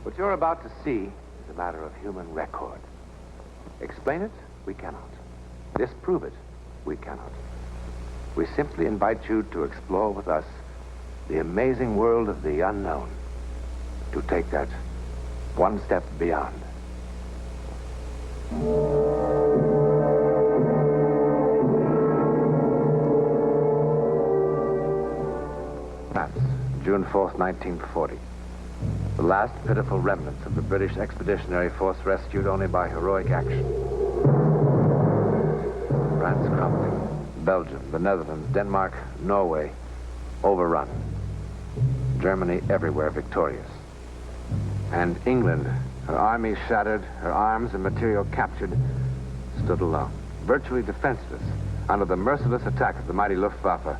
What you're about to see is a matter of human record. Explain it? We cannot. Disprove it? We cannot. We simply invite you to explore with us the amazing world of the unknown. To take that one step beyond. France, June 4th, 1940. The last pitiful remnants of the British Expeditionary Force rescued only by heroic action. France crumbling. Belgium, the Netherlands, Denmark, Norway, overrun. Germany everywhere victorious. And England, her army shattered, her arms and material captured, stood alone, virtually defenseless, under the merciless attack of the mighty Luftwaffe,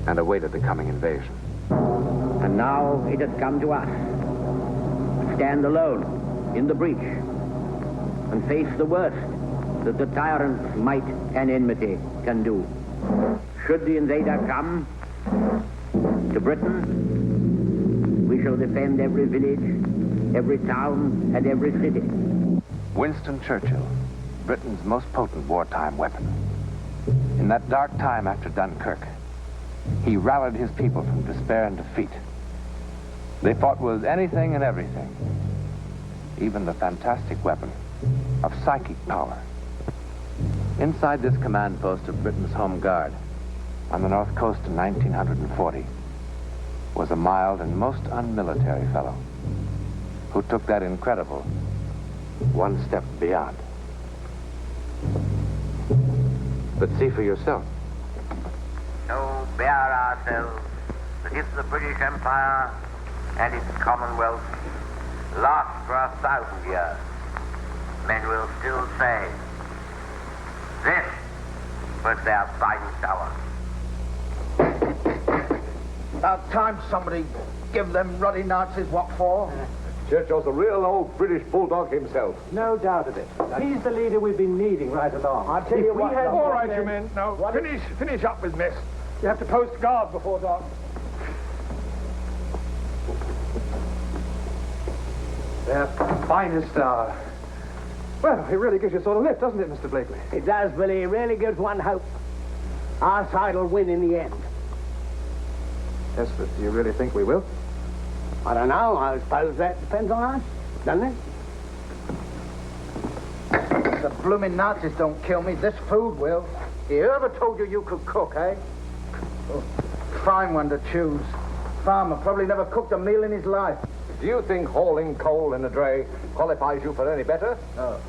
and awaited the coming invasion. And now it has come to us. Stand alone in the breach and face the worst that the tyrant's might and enmity can do. Should the invader come to Britain, we shall defend every village, every town, and every city. Winston Churchill, Britain's most potent wartime weapon. In that dark time after Dunkirk, he rallied his people from despair and defeat. They fought with anything and everything, even the fantastic weapon of psychic power. Inside this command post of Britain's Home Guard, on the north coast in 1940, was a mild and most unmilitary fellow who took that incredible one step beyond. But see for yourself. So bear ourselves that if the British Empire and its Commonwealth last for 1,000 years, men will still say, this was their fighting tower. About time somebody give them ruddy Nazis what for. Churchill's a real old British bulldog himself. No doubt of it. He's the leader we've been needing right along. I'll tell you what. All right, you men. Now, finish up with mess. You have to post guard before dark. Their finest hour. Well, it really gives you a sort of lift, doesn't it, Mr. Blakely? It does, Billy. It really gives one hope. Our side will win in the end. Yes, but do you really think we will? I don't know. I suppose that depends on us, doesn't it? The blooming Nazis don't kill me. This food will. Whoever told you you could cook, eh? Oh, fine one to choose. Farmer probably never cooked a meal in his life. Do you think hauling coal in a dray qualifies you for any better? Oh,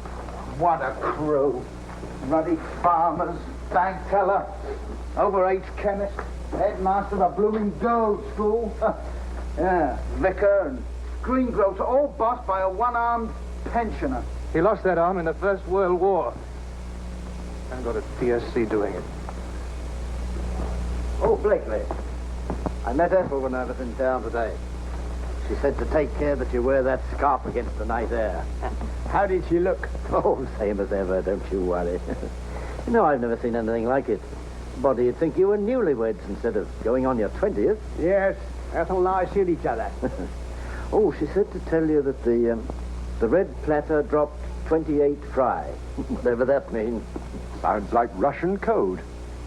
what a crew. Ruddy farmers, bank teller, overage chemist, headmaster of a blooming girls' school. Yeah, vicar and greengrocer, all bossed by a one-armed pensioner. He lost that arm in the First World War. And got a TSC doing it. Oh, Blakely. I met Ethel when I was in town today. She said to take care that you wear that scarf against the night air. How did she look? Oh, same as ever, don't you worry. You know, I've never seen anything like it. Body, you'd think you were newlyweds instead of going on your 20th. Yes, Ethel and I suit each other. Oh, she said to tell you that the red platter dropped 28 fry. Whatever that means. Sounds like Russian code.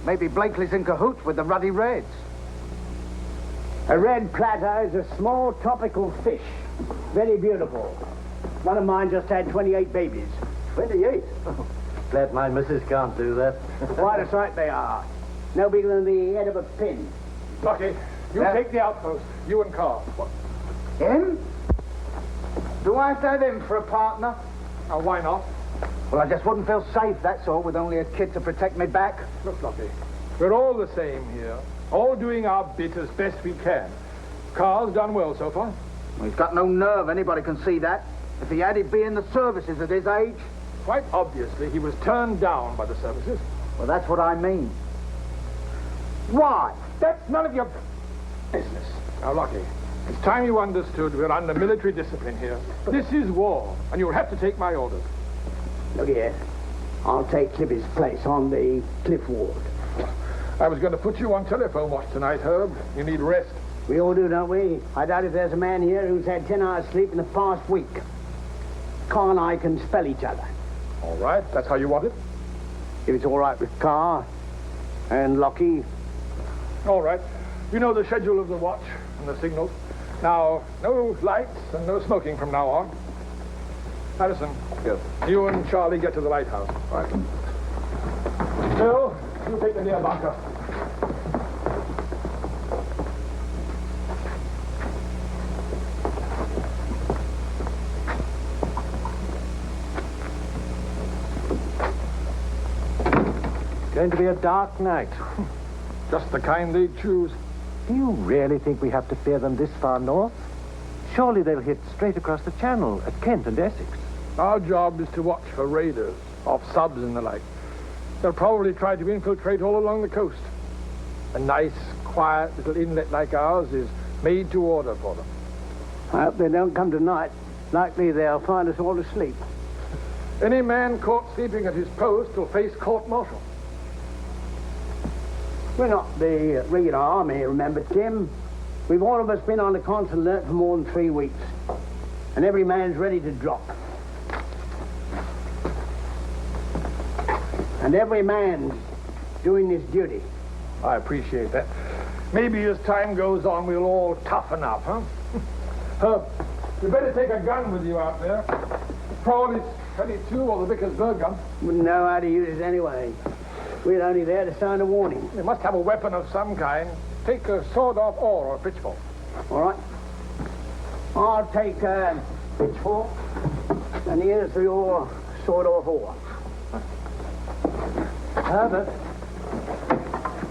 Maybe Blakely's in cahoots with the Ruddy Reds. A red platter is a small tropical fish. Very beautiful. One of mine just had 28 babies. 28? Oh, glad my missus can't do that. Quite a sight they are. No bigger than the head of a pin. Lucky, you take the outpost. You and Carl. Him? Do I have to have him for a partner? Now, why not? Well, I just wouldn't feel safe, that's all, with only a kid to protect me back. Look, Lucky, we're all the same here. All doing our bit as best we can. Carl's done well so far. Well, he's got no nerve, anybody can see that. If he had, he'd be in the services at his age. Quite obviously, he was turned down by the services. Well, that's what I mean. Why? That's none of your business. Now, Lucky, it's time you understood we're under military discipline here. This is war, and you'll have to take my orders. Look here. I'll take Clippy's place on the cliff ward. I was going to put you on telephone watch tonight, Herb. You need rest. We all do, don't we? I doubt if there's a man here who's had 10 hours sleep in the past week. Carr and I can spell each other. All right, that's how you want it? If it's all right with Carr and Lockie. All right. You know the schedule of the watch and the signals. Now, no lights and no smoking from now on. Harrison. Yes. You and Charlie get to the lighthouse. Right. Bill, you take the near bunker. Going to be a dark night. Just the kind they choose. Do you really think we have to fear them this far north? Surely they'll hit straight across the channel at Kent and Essex. Our job is to watch for raiders, off subs and the like. They'll probably try to infiltrate all along the coast. A nice, quiet little inlet like ours is made to order for them. I hope they don't come tonight. Likely they'll find us all asleep. Any man caught sleeping at his post will face court-martial. We're not the regular army, remember, Tim? We've all of us been on the constant alert for more than 3 weeks. And every man's ready to drop. And every man's doing his duty. I appreciate that. Maybe as time goes on, we'll all toughen up, huh? Herb, you better take a gun with you out there. Probably 22 or the Vickers-Berg gun. Wouldn't know how to use it anyway. We're only there to sound a warning. You must have a weapon of some kind. Take a sawed-off oar or a pitchfork. All right. I'll take a pitchfork, and here's your sawed-off oar. Herbert,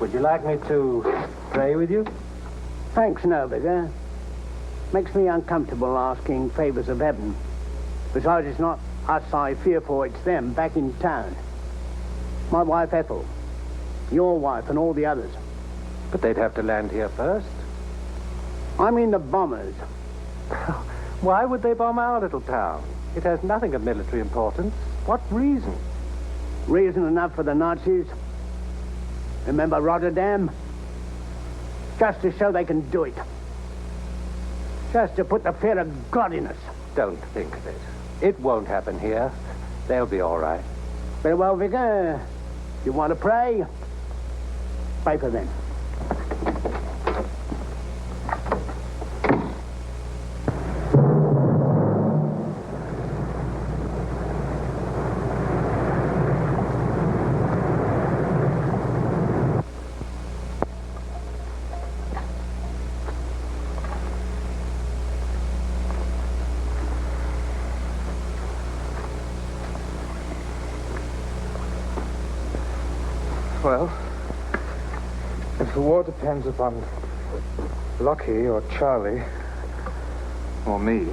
would you like me to pray with you? Thanks, no, Vicar. Makes me uncomfortable asking favors of heaven. Besides, it's not us I fear for, it's them back in town. My wife Ethel, your wife, and all the others. But they'd have to land here first. I mean the bombers. Why would they bomb our little town? It has nothing of military importance. What reason? Reason enough for the Nazis. Remember Rotterdam? Just to show they can do it. Just to put the fear of God in us. Don't think of it. It won't happen here. They'll be all right. Very well, Vicar. You want to pray? Pray for them. Well, if the war depends upon Lockie or Charlie, or me,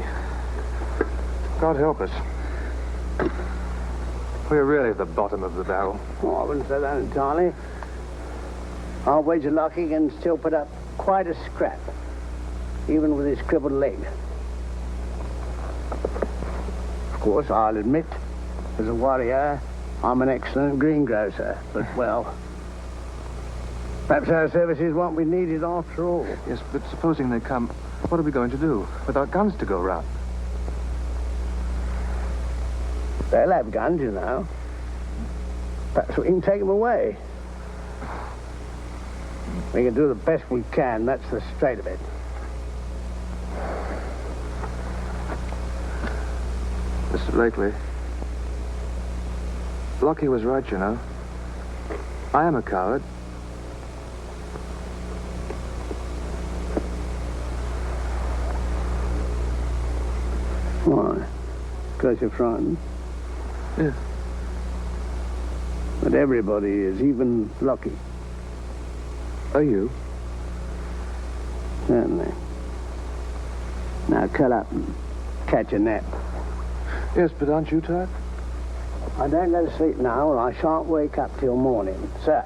God help us. We're really at the bottom of the barrel. Oh, I wouldn't say that entirely. I'll wager Lockie can still put up quite a scrap, even with his crippled leg. Of course, I'll admit, as a warrior, I'm an excellent greengrocer, but, well, perhaps our services won't be needed after all. Yes, but supposing they come, what are we going to do without guns to go round? They'll have guns, you know. Perhaps we can take them away. We can do the best we can, that's the straight of it. Mr. Blakely, Lockie was right, you know. I am a coward. Why? Because you're frightened? Yes. But everybody is, even Lockie. Are you? Certainly. Now curl up and catch a nap. Yes, but aren't you tired? I don't go to sleep now, or I shan't wake up till morning. So,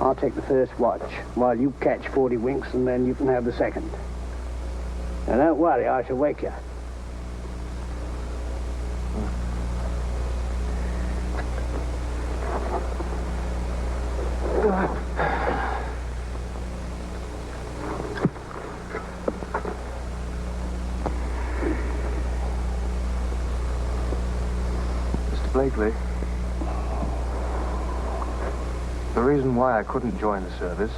I'll take the first watch, while you catch 40 winks, and then you can have the second. Now, don't worry, I shall wake you. Blakely. The reason why I couldn't join the service,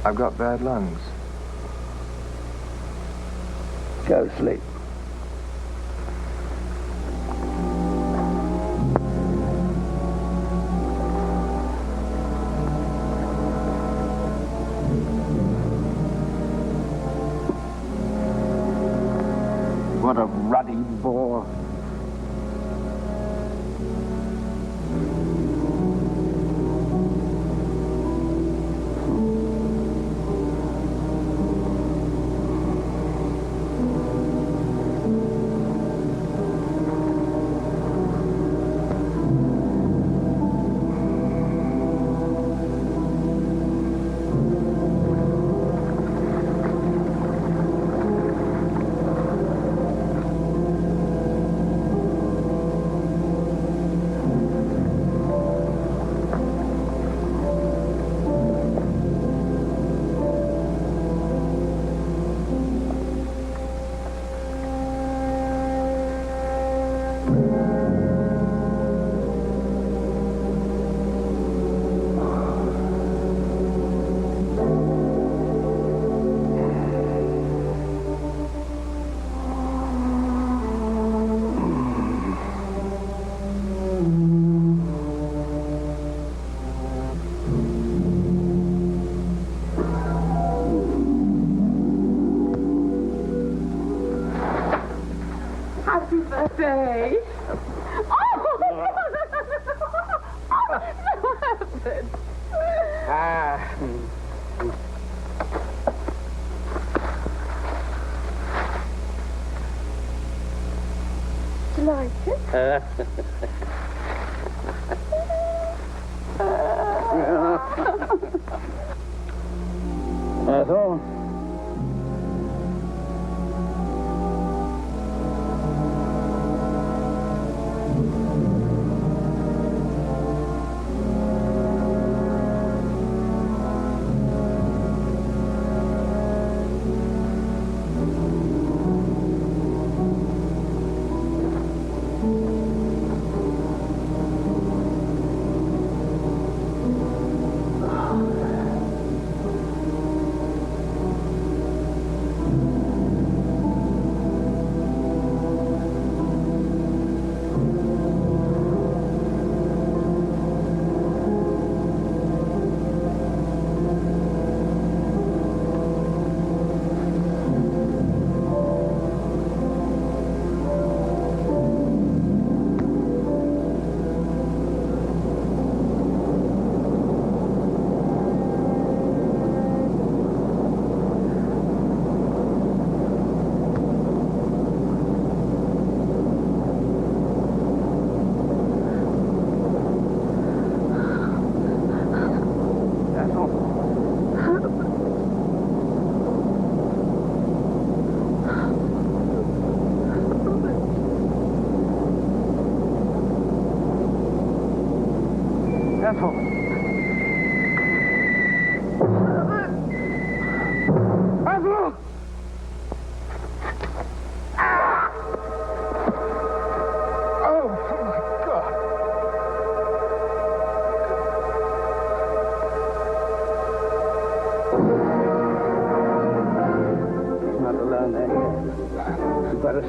I've got bad lungs. Go to sleep. What a ruddy bore. birthday. Oh, what happened? Do you like it? That's all.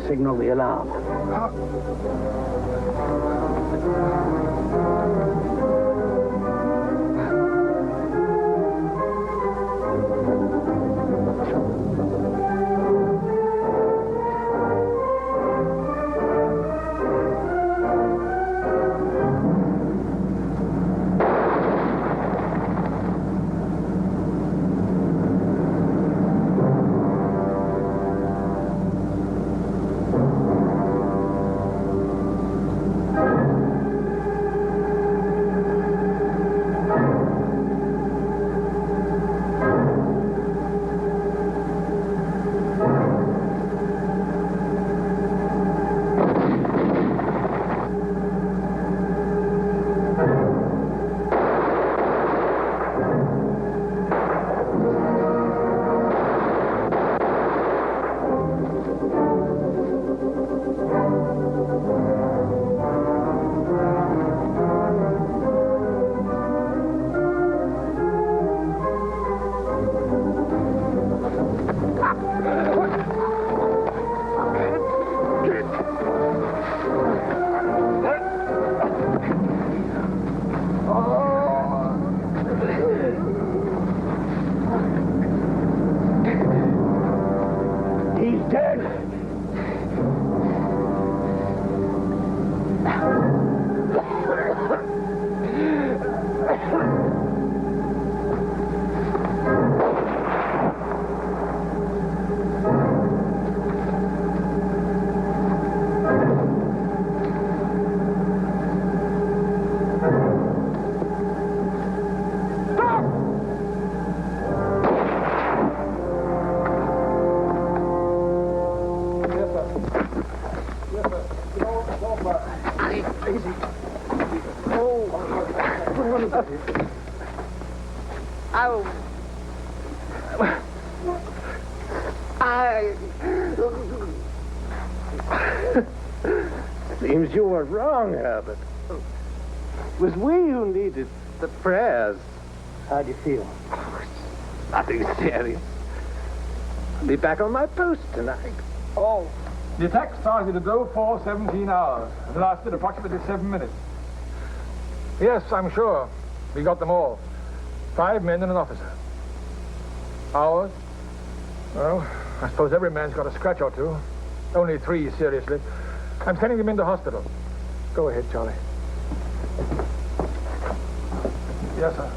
Signal the alarm. Easy. Oh. Ow. Seems you were wrong, Herbert. It was we who needed the prayers. How do you feel? Nothing serious. I'll be back on my post tonight. Oh. The attack started at 04:17 hours and lasted approximately 7 minutes. Yes, I'm sure. We got them all. 5 men and an officer. Ours? Well, I suppose every man's got a scratch or two. Only 3 seriously. I'm sending them into hospital. Go ahead, Charlie. Yes, sir.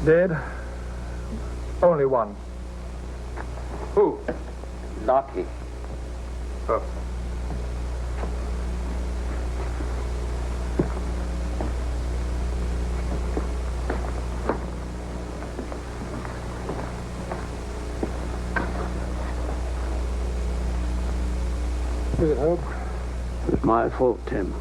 Dead? Only 1. Who? Lucky. Oh. Is it, Herb? It was my fault, Tim.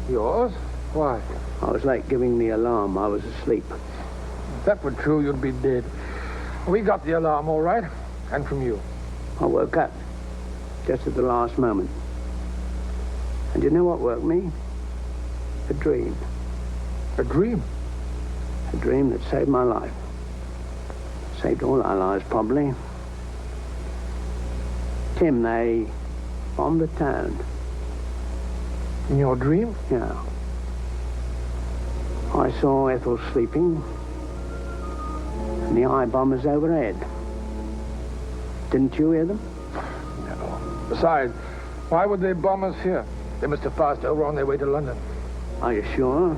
Yours? Why? I was late giving the alarm. I was asleep. If that were true, you'd be dead. We got the alarm all right, and from you. I woke up just at the last moment. And you know what woke me? A dream. A dream? A dream that saved my life. Saved all our lives, probably. Tim, they bombed the town. In your dream? Yeah. I saw Ethel sleeping, and the eye bombers overhead. Didn't you hear them? No. Besides, why would they bomb us here? They must have passed over on their way to London. Are you sure?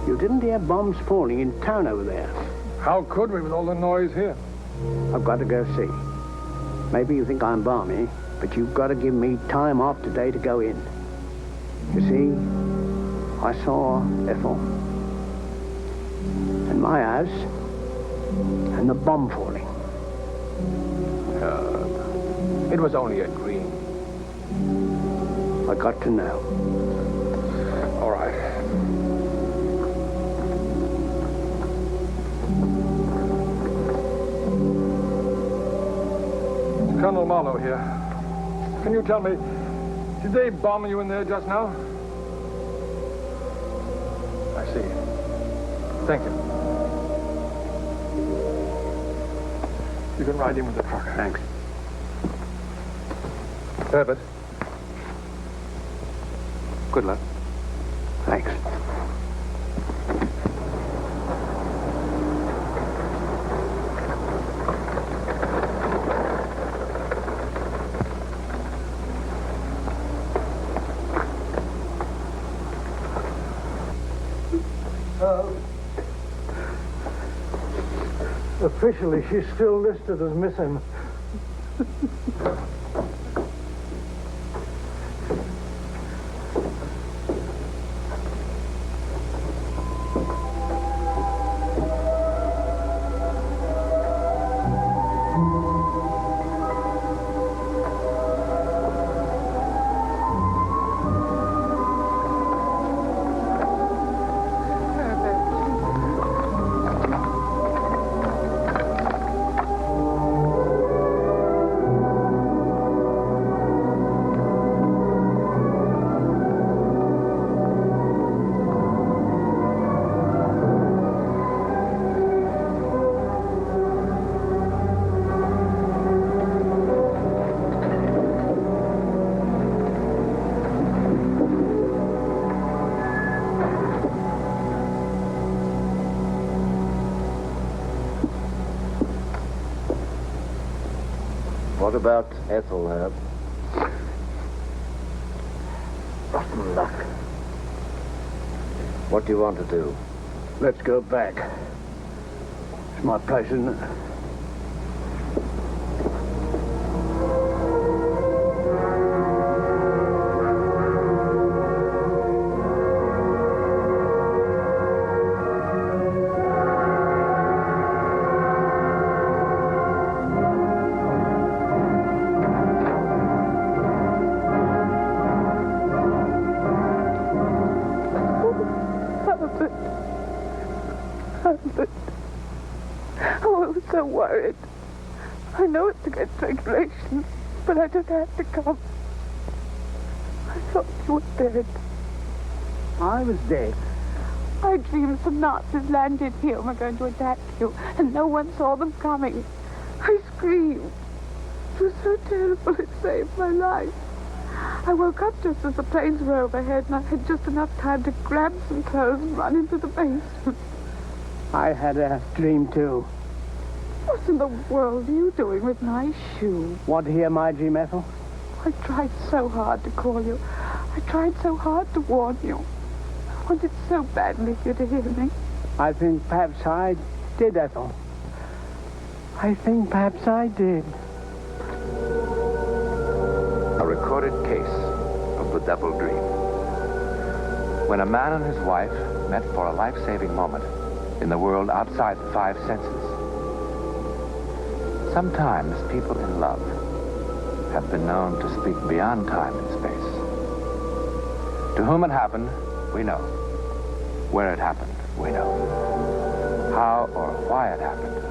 You didn't hear bombs falling in town over there. How could we with all the noise here? I've got to go see. Maybe you think I'm balmy, but you've got to give me time off today to go in. You see, I saw Ethel and my house and the bomb falling. It was only a dream. I got to know. All right. Colonel Marlowe here. Can you tell me, did they bomb you in there just now? I see. Thank you. You can ride in with the truck. Thanks. Herbert. Good luck. Thanks. Officially, she's still listed as missing. What about Ethel, Herb? Rotten luck. What do you want to do? Let's go back. It's my place, isn't it? worried. I know it's against regulations, but I just had to come. I thought you were dead. I was dead. I dreamed some Nazis landed here and were going to attack you, and no one saw them coming. I screamed. It was so terrible, it saved my life. I woke up just as the planes were overhead, and I had just enough time to grab some clothes and run into the basement. I had a dream, too. What in the world are you doing with my shoe? Want to hear my dream, Ethel? I tried so hard to call you. I tried so hard to warn you. I wanted so badly for you to hear me. I think perhaps I did, Ethel. I think perhaps I did. A recorded case of the double dream. When a man and his wife met for a life-saving moment in the world outside the five senses. Sometimes people in love have been known to speak beyond time and space. To whom it happened, we know. Where it happened, we know. How or why it happened,